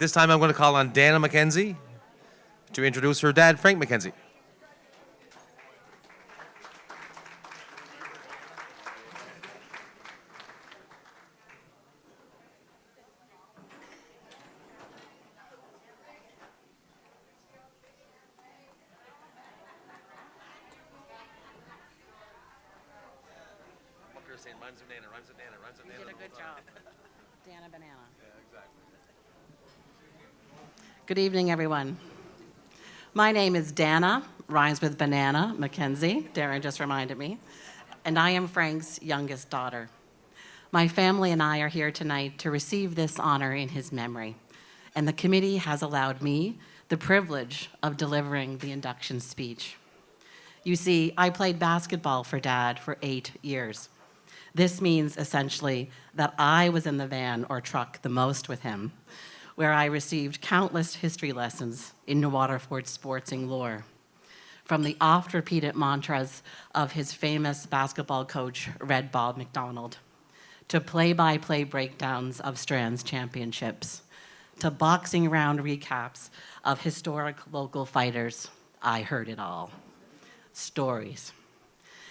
this time I'm going to call on Dana MacKenzie to introduce her dad, Frank MacKenzie. You did a good job. Dana Banana. Good evening, everyone. My name is Dana, rhymes with banana, MacKenzie, Darren just reminded me, and I am Frank's youngest daughter. My family and I are here tonight to receive this honor in his memory, and the committee has allowed me the privilege of delivering the induction speech. You see, I played basketball for Dad for 8 years. This means essentially that I was in the van or truck the most with him, where I received countless history lessons in New Waterford sportsing lore. From the oft-repeated mantras of his famous basketball coach, Red Bob McDonald, to play-by-play breakdowns of Strand's championships, to boxing round recaps of historic local fighters, I heard it all. Stories.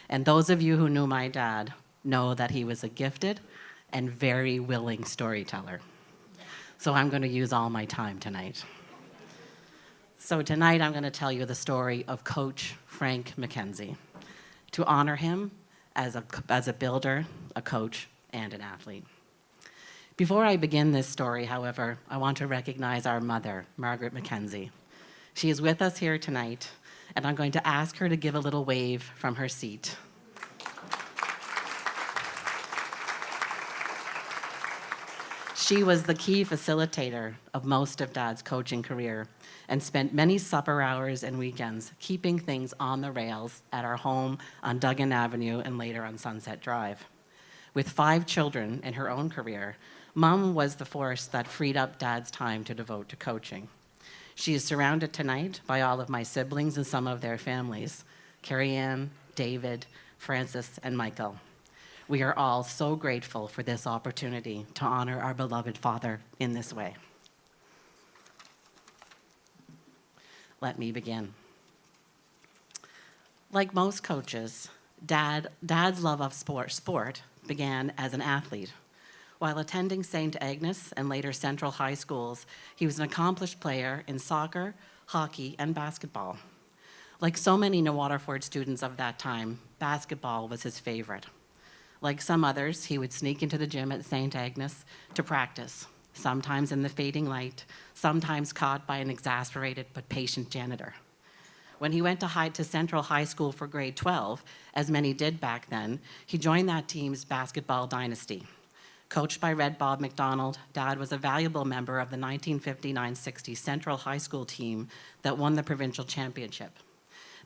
And those of you who knew my dad know that he was a gifted and very willing storyteller. So I'm going to use all my time tonight. So tonight I'm going to tell you the story of Coach Frank MacKenzie, to honor him as a builder, a coach, and an athlete. Before I begin this story, however, I want to recognize our mother, Margaret MacKenzie. She is with us here tonight, and I'm going to ask her to give a little wave from her seat. She was the key facilitator of most of Dad's coaching career and spent many supper hours and weekends keeping things on the rails at our home on Duggan Avenue and later on Sunset Drive. With 5 children in her own career, Mom was the force that freed up Dad's time to devote to coaching. She is surrounded tonight by all of my siblings and some of their families, Carrie Ann, David, Francis, and Michael. We are all so grateful for this opportunity to honor our beloved father in this way. Let me begin. Like most coaches, Dad's love of sport began as an athlete. While attending St. Agnes and later Central High Schools, he was an accomplished player in soccer, hockey, and basketball. Like so many New Waterford students of that time, basketball was his favorite. Like some others, he would sneak into the gym at St. Agnes to practice, sometimes in the fading light, sometimes caught by an exasperated but patient janitor. When he went to Central High School for grade 12, as many did back then, he joined that team's basketball dynasty. Coached by Red Bob McDonald, Dad was a valuable member of the 1959-60 Central High School team that won the provincial championship.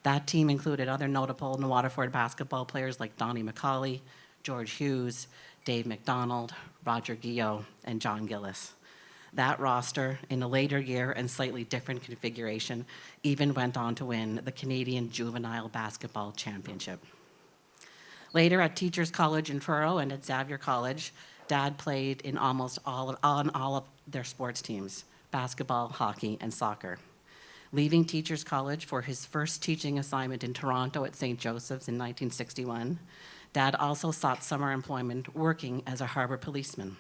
That team included other notable New Waterford basketball players like Donnie McCauley, George Hughes, Dave McDonald, Roger Guillot, and John Gillis. That roster, in a later year and slightly different configuration, even went on to win the Canadian Juvenile Basketball Championship. Later at Teachers College in Truro and at Xavier College, Dad played in almost all of their sports teams, basketball, hockey, and soccer. Leaving Teachers College for his first teaching assignment in Toronto at St. Joseph's in 1961, Dad also sought summer employment working as a harbor policeman,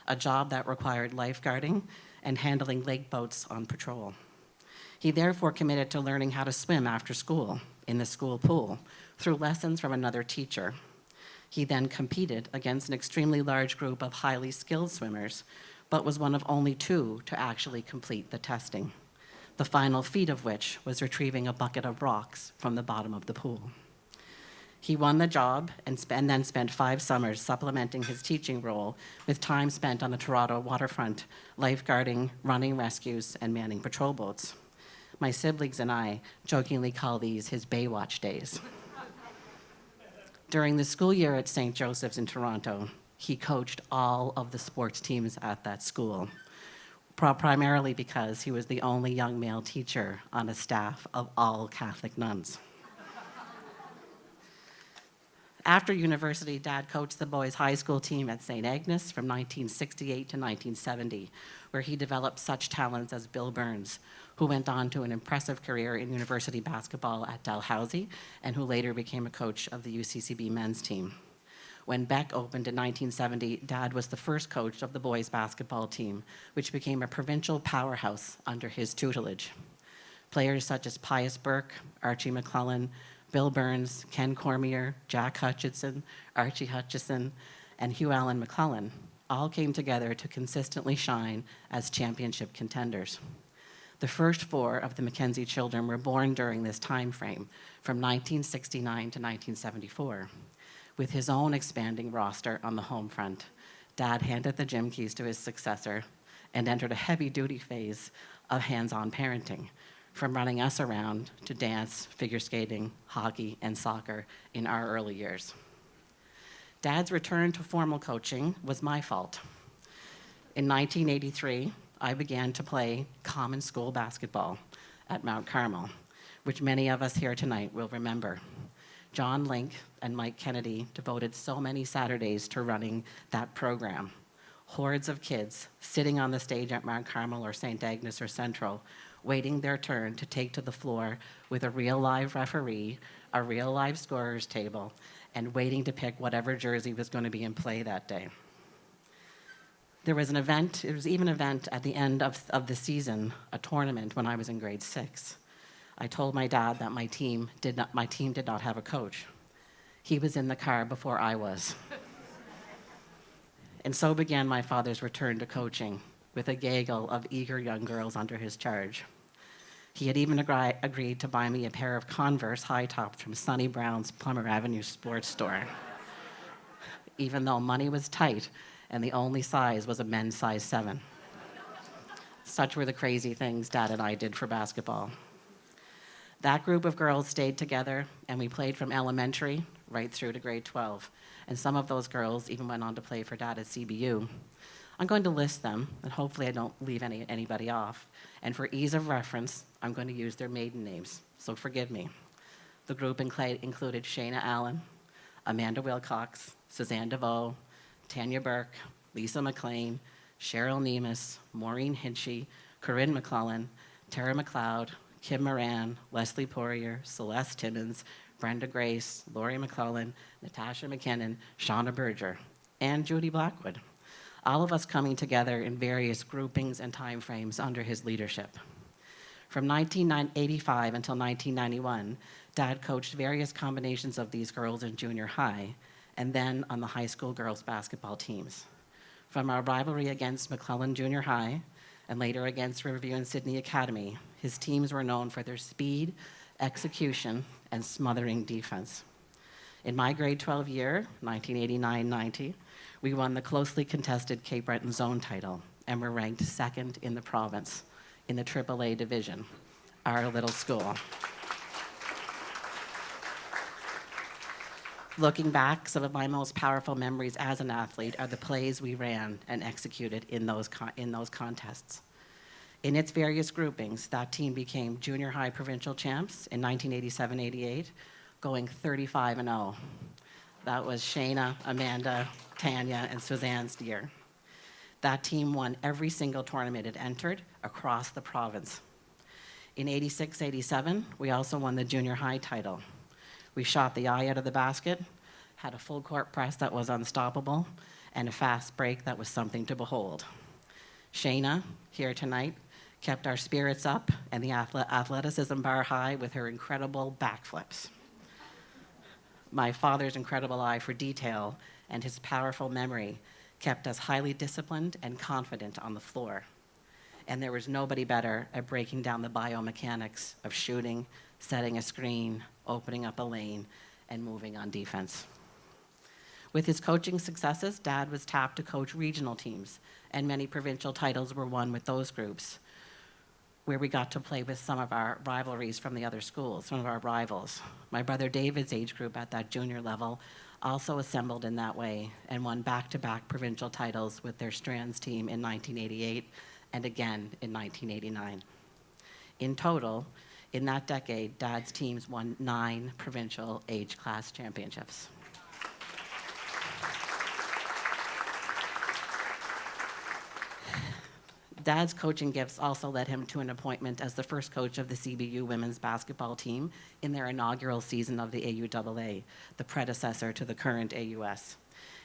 a job that required lifeguarding and handling lake boats on patrol. He therefore committed to learning how to swim after school in the school pool through lessons from another teacher. He then competed against an extremely large group of highly skilled swimmers, but was one of only 2 to actually complete the testing, the final feat of which was retrieving a bucket of rocks from the bottom of the pool. He won the job and then spent 5 summers supplementing his teaching role with time spent on the Toronto waterfront, lifeguarding, running rescues, and manning patrol boats. My siblings and I jokingly call these his Baywatch days. During the school year at St. Joseph's in Toronto, he coached all of the sports teams at that school, primarily because he was the only young male teacher on a staff of all Catholic nuns. After university, Dad coached the boys' high school team at St. Agnes from 1968 to 1970, where he developed such talents as Bill Burns, who went on to an impressive career in university basketball at Dalhousie, and who later became a coach of the UCCB men's team. When Beck opened in 1970, Dad was the first coach of the boys' basketball team, which became a provincial powerhouse under his tutelage. Players such as Pius Burke, Archie McClellan, Bill Burns, Ken Cormier, Jack Hutchinson, Archie Hutchison, and Hugh Allen McClellan all came together to consistently shine as championship contenders. The first four of the MacKenzie children were born during this time frame, from 1969 to 1974. With his own expanding roster on the home front, Dad handed the gym keys to his successor and entered a heavy-duty phase of hands-on parenting, from running us around to dance, figure skating, hockey, and soccer in our early years. Dad's return to formal coaching was my fault. In 1983, I began to play common school basketball at Mount Carmel, which many of us here tonight will remember. John Link and Mike Kennedy devoted so many Saturdays to running that program. Hordes of kids sitting on the stage at Mount Carmel or St. Agnes or Central, waiting their turn to take to the floor with a real live referee, a real live scorer's table, and waiting to pick whatever jersey was going to be in play that day. There was even an event at the end of the season, a tournament when I was in grade 6. I told my dad that my team did not have a coach. He was in the car before I was. And so began my father's return to coaching, with a gaggle of eager young girls under his charge. He had even agreed to buy me a pair of Converse high tops from Sonny Brown's Plummer Avenue sports store, even though money was tight and the only size was a men's size 7. Such were the crazy things Dad and I did for basketball. That group of girls stayed together, and we played from elementary right through to grade 12. And some of those girls even went on to play for Dad at CBU. I'm going to list them, and hopefully I don't leave anybody off. And for ease of reference, I'm going to use their maiden names, so forgive me. The group included Shayna Allen, Amanda Wilcox, Suzanne DeVoe, Tanya Burke, Lisa McLean, Cheryl Nemus, Maureen Hinchy, Corinne McClellan, Tara McLeod, Kim Moran, Leslie Poirier, Celeste Timmons, Brenda Grace, Lori McClellan, Natasha McKinnon, Shauna Berger, and Judy Blackwood, all of us coming together in various groupings and timeframes under his leadership. From 1985 until 1991, Dad coached various combinations of these girls in junior high, and then on the high school girls basketball teams. From our rivalry against McClellan Junior High, and later against Riverview and Sydney Academy, his teams were known for their speed, execution, and smothering defense. In my grade 12 year, 1989-90, we won the closely contested Cape Breton zone title and were ranked second in the province in the AAA division, our little school. Looking back, some of my most powerful memories as an athlete are the plays we ran and executed in those contests. In its various groupings, that team became junior high provincial champs in 1987-88, going 35-0. That was Shayna, Amanda, Tanya, and Suzanne's year. That team won every single tournament it entered across the province. In 86-87, we also won the junior high title. We shot the eye out of the basket, had a full court press that was unstoppable, and a fast break that was something to behold. Shayna, here tonight, kept our spirits up and the athleticism bar high with her incredible backflips. My father's incredible eye for detail and his powerful memory kept us highly disciplined and confident on the floor. And there was nobody better at breaking down the biomechanics of shooting, setting a screen, opening up a lane, and moving on defense. With his coaching successes, Dad was tapped to coach regional teams, and many provincial titles were won with those groups, where we got to play with some of our rivalries from the other schools, some of our rivals. My brother David's age group at that junior level also assembled in that way and won back-to-back provincial titles with their Strands team in 1988 and again in 1989. In total, in that decade, Dad's teams won 9 provincial age class championships. Dad's coaching gifts also led him to an appointment as the first coach of the CBU women's basketball team in their inaugural season of the AUAA, the predecessor to the current AUS.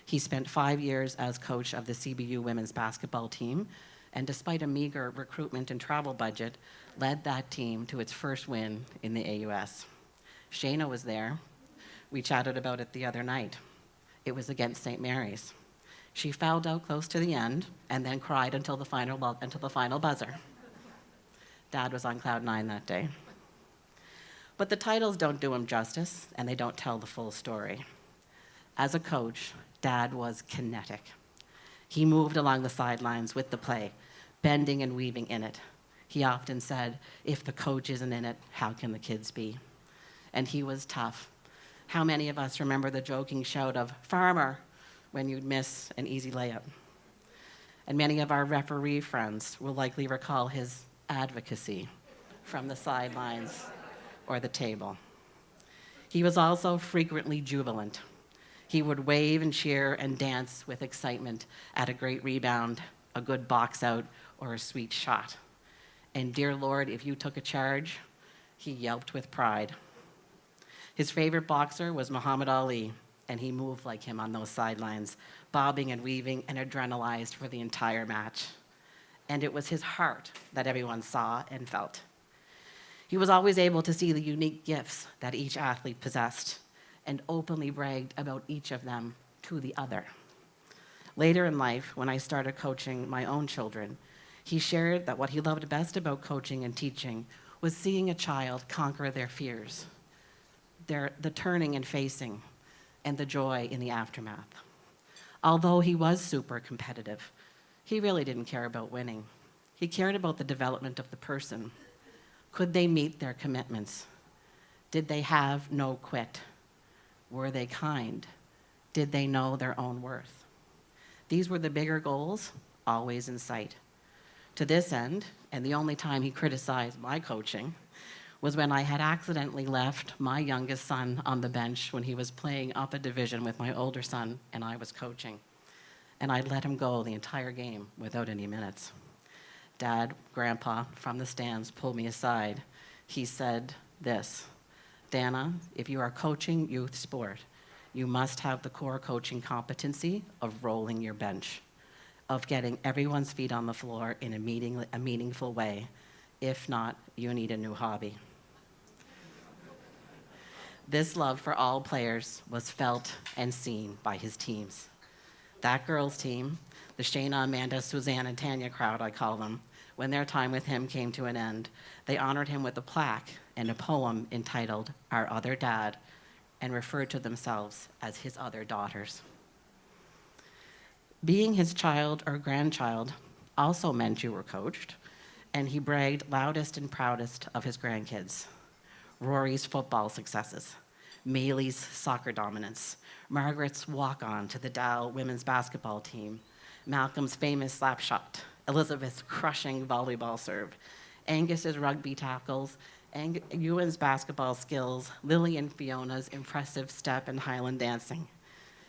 He spent 5 years as coach of the CBU women's basketball team, and despite a meager recruitment and travel budget, led that team to its first win in the AUS. Shayna was there. We chatted about it the other night. It was against St. Mary's. She fouled out close to the end and then cried until the final buzzer. Dad was on cloud 9 that day. But the titles don't do him justice, and they don't tell the full story. As a coach, Dad was kinetic. He moved along the sidelines with the play, bending and weaving in it. He often said, if the coach isn't in it, how can the kids be? And he was tough. How many of us remember the joking shout of, "Farmer," when you'd miss an easy layup? And many of our referee friends will likely recall his advocacy from the sidelines or the table. He was also frequently jubilant. He would wave and cheer and dance with excitement at a great rebound, a good box out, or a sweet shot. And dear Lord, if you took a charge, he yelped with pride. His favorite boxer was Muhammad Ali, and he moved like him on those sidelines, bobbing and weaving and adrenalized for the entire match. And it was his heart that everyone saw and felt. He was always able to see the unique gifts that each athlete possessed and openly bragged about each of them to the other. Later in life, when I started coaching my own children, he shared that what he loved best about coaching and teaching was seeing a child conquer their fears, the turning and facing, and the joy in the aftermath. Although he was super competitive, he really didn't care about winning. He cared about the development of the person. Could they meet their commitments? Did they have no quit? Were they kind? Did they know their own worth? These were the bigger goals, always in sight. To this end, and the only time he criticized my coaching was when I had accidentally left my youngest son on the bench when he was playing up a division with my older son and I was coaching. And I'd let him go the entire game without any minutes. Dad, Grandpa, from the stands, pulled me aside. He said this, "Dana, if you are coaching youth sport, you must have the core coaching competency of rolling your bench, of getting everyone's feet on the floor in a meaningful way. If not, you need a new hobby." This love for all players was felt and seen by his teams. That girls' team, the Shayna, Amanda, Suzanne, and Tanya crowd, I call them, when their time with him came to an end, they honored him with a plaque and a poem entitled "Our Other Dad," and referred to themselves as his other daughters. Being his child or grandchild also meant you were coached, and he bragged loudest and proudest of his grandkids. Rory's football successes, Maylee's soccer dominance, Margaret's walk-on to the Dow women's basketball team, Malcolm's famous slap shot, Elizabeth's crushing volleyball serve, Angus's rugby tackles, Ewan's basketball skills, Lily and Fiona's impressive step and Highland dancing.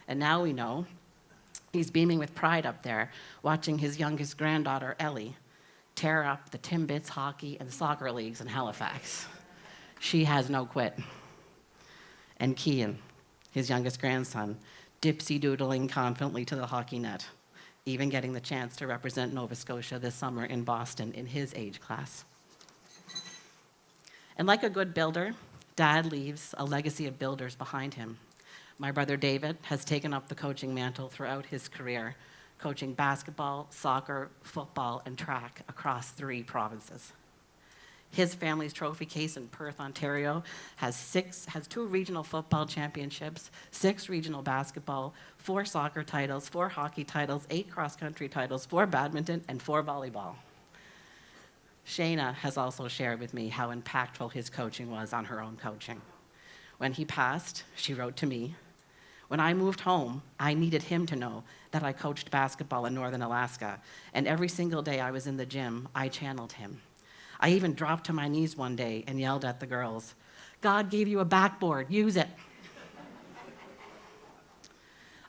And now we know he's beaming with pride up there, watching his youngest granddaughter, Ellie, tear up the Timbits hockey and soccer leagues in Halifax. She has no quit. And Kian, his youngest grandson, dipsy-doodling confidently to the hockey net, even getting the chance to represent Nova Scotia this summer in Boston in his age class. And like a good builder, Dad leaves a legacy of builders behind him. My brother David has taken up the coaching mantle throughout his career, coaching basketball, soccer, football, and track across 3 provinces. His family's trophy case in Perth, Ontario, has 2 regional football championships, 6 regional basketball, 4 soccer titles, 4 hockey titles, 8 cross-country titles, 4 badminton, and 4 volleyball. Shayna has also shared with me how impactful his coaching was on her own coaching. When he passed, she wrote to me, "When I moved home, I needed him to know that I coached basketball in Northern Alaska, and every single day I was in the gym, I channeled him. I even dropped to my knees one day and yelled at the girls, 'God gave you a backboard, use it.'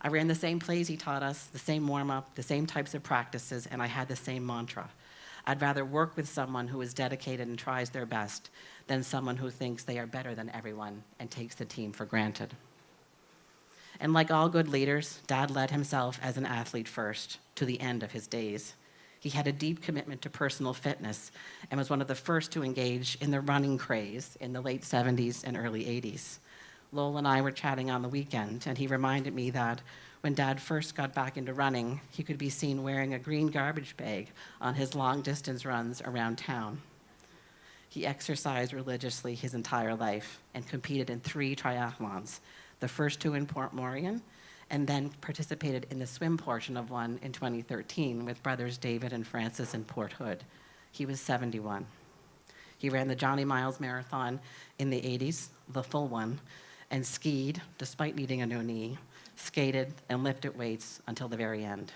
I ran the same plays he taught us, the same warm-up, the same types of practices, and I had the same mantra. I'd rather work with someone who is dedicated and tries their best than someone who thinks they are better than everyone and takes the team for granted. And like all good leaders, Dad led himself as an athlete first to the end of his days. He had a deep commitment to personal fitness and was one of the first to engage in the running craze in the late 70s and early 80s. Lowell and I were chatting on the weekend, and he reminded me that when Dad first got back into running, he could be seen wearing a green garbage bag on his long-distance runs around town. He exercised religiously his entire life and competed in 3 triathlons, the first 2 in Port Morion, and then participated in the swim portion of one in 2013 with brothers David and Francis in Port Hood. He was 71. He ran the Johnny Miles Marathon in the 80s, the full one, and skied, despite needing a new knee, skated, and lifted weights until the very end.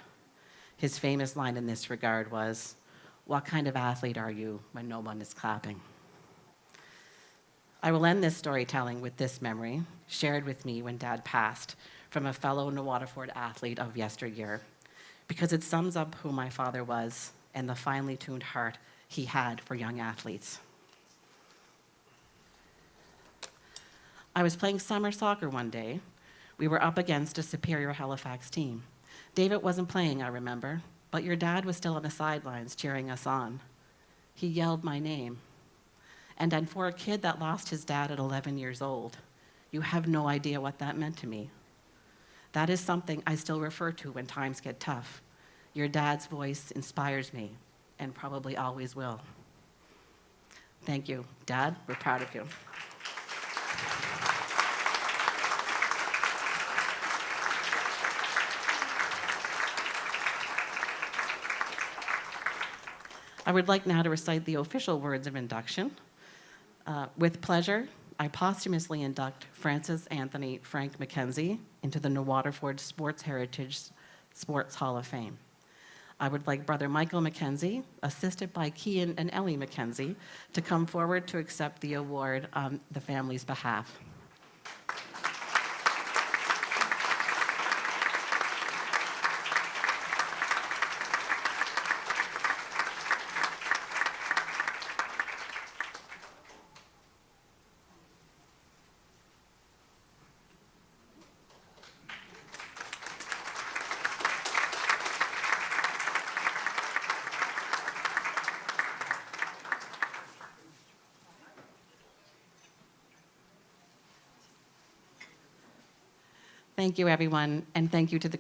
His famous line in this regard was, "What kind of athlete are you when no one is clapping?" I will end this storytelling with this memory, shared with me when Dad passed, from a fellow Waterford athlete of yesteryear, because it sums up who my father was and the finely tuned heart he had for young athletes. I was playing summer soccer one day. We were up against a superior Halifax team. David wasn't playing, I remember, but your dad was still on the sidelines cheering us on. He yelled my name. And for a kid that lost his dad at 11 years old, you have no idea what that meant to me. That is something I still refer to when times get tough. Your dad's voice inspires me, and probably always will. Thank you. Dad, we're proud of you. I would like now to recite the official words of induction. With pleasure, I posthumously induct Francis Anthony Frank MacKenzie into the New Waterford Sports Heritage Sports Hall of Fame. I would like Brother Michael MacKenzie, assisted by Kian and Ellie MacKenzie, to come forward to accept the award on the family's behalf. Thank you, everyone, and thank you to the